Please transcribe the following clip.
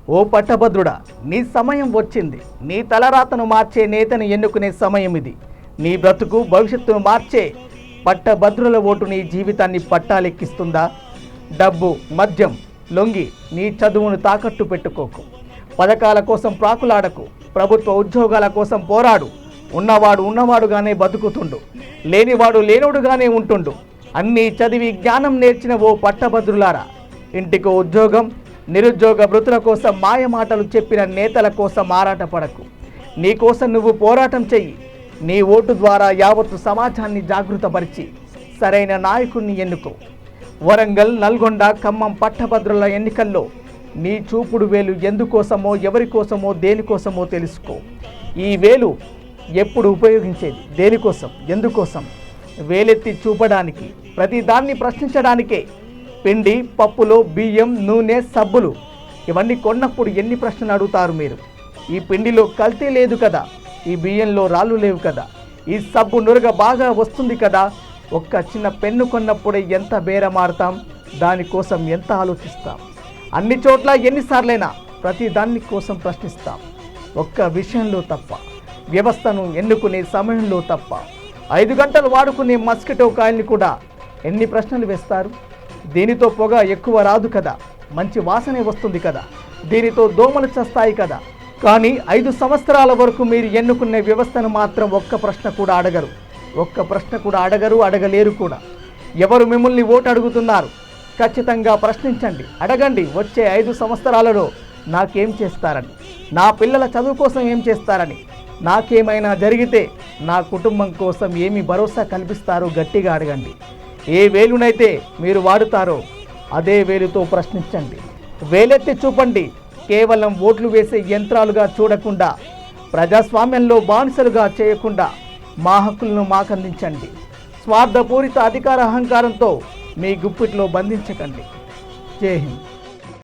ఓ పట్టభద్రుడా, నీ సమయం వచ్చింది. నీ తలరాతను మార్చే నేతను ఎన్నుకునే సమయం ఇది. నీ బ్రతుకు భవిష్యత్తును మార్చే పట్టభద్రుల ఓటు నీ జీవితాన్ని పట్టాలెక్కిస్తుందా? డబ్బు, మద్యం, లొంగి నీ చదువును తాకట్టు పెట్టుకోకు. పథకాల కోసం ప్రాకులాడకు. ప్రభుత్వ ఉద్యోగాల కోసం పోరాడు. ఉన్నవాడు ఉన్నవాడుగానే బతుకుతుండు, లేనివాడు లేనోడుగానే ఉంటుండు. అన్నీ చదివి జ్ఞానం నేర్చిన ఓ పట్టభద్రులారా, ఇంటికి ఉద్యోగం, నిరుద్యోగ వృత్తుల కోసం మాయ మాటలు చెప్పిన నేతల కోసం ఆరాటపడకు. నీ కోసం నువ్వు పోరాటం చెయ్యి. నీ ఓటు ద్వారా యావత్తు సమాజాన్ని జాగృతపరిచి సరైన నాయకుడిని ఎన్నుకో. వరంగల్, నల్గొండ, ఖమ్మం పట్టభద్రుల ఎన్నికల్లో నీ చూపుడు వేలు ఎందుకోసమో, ఎవరి కోసమో, దేనికోసమో తెలుసుకో. ఈ వేలు ఎప్పుడు ఉపయోగించేది? దేనికోసం, ఎందుకోసం? వేలెత్తి చూపడానికి, ప్రతి దాన్ని ప్రశ్నించడానికే. పిండి, పప్పులో బియ్యం, నూనె, సబ్బులు ఇవన్నీ కొన్నప్పుడు ఎన్ని ప్రశ్నలు అడుగుతారు మీరు? ఈ పిండిలో కల్తీ లేదు కదా? ఈ బియ్యంలో రాళ్ళు లేవు కదా? ఈ సబ్బు నురగ బాగా వస్తుంది కదా? ఒక్క చిన్న పెన్ను కొన్నప్పుడే ఎంత బేరమాడతాం, దానికోసం ఎంత ఆలోచిస్తాం. అన్ని చోట్ల ఎన్నిసార్లైనా ప్రతి దాని కోసం ప్రశ్నిస్తాం. ఒక్క విషయంలో తప్ప, వ్యవస్థను ఎన్నుకునే సమయంలో తప్ప. 5 గంటలు వాడుకునే మస్కిటో కాయల్ని కూడా ఎన్ని ప్రశ్నలు వేస్తారు? దీనితో పొగ ఎక్కువ రాదు కదా, మంచి వాసనే వస్తుంది కదా, దీనితో దోమలు చస్తాయి కదా. కానీ 5 సంవత్సరాల వరకు మీరు ఎన్నుకునే వ్యవస్థను మాత్రం ఒక్క ప్రశ్న కూడా అడగరు. ఒక్క ప్రశ్న కూడా అడగరు, అడగలేరు కూడా. ఎవరు మిమ్మల్ని ఓటు అడుగుతున్నారు? ఖచ్చితంగా ప్రశ్నించండి, అడగండి. వచ్చే 5 సంవత్సరాలలో నాకేం చేస్తారని, నా పిల్లల చదువు కోసం ఏం చేస్తారని, నాకేమైనా జరిగితే నా కుటుంబం కోసం ఏమి భరోసా కల్పిస్తారో గట్టిగా అడగండి. ఏ వేలునైతే మీరు వాడుతారో అదే వేలుతో ప్రశ్నించండి. వేలెత్తి చూపండి. కేవలం ఓట్లు వేసే యంత్రాలుగా చూడకుండా, ప్రజాస్వామ్యంలో బానిసలుగా చేయకుండా మా హక్కులను మాకందించండి. స్వార్థపూరిత అధికార అహంకారంతో మీ గుప్పిట్లో బంధించకండి. జై హింద్.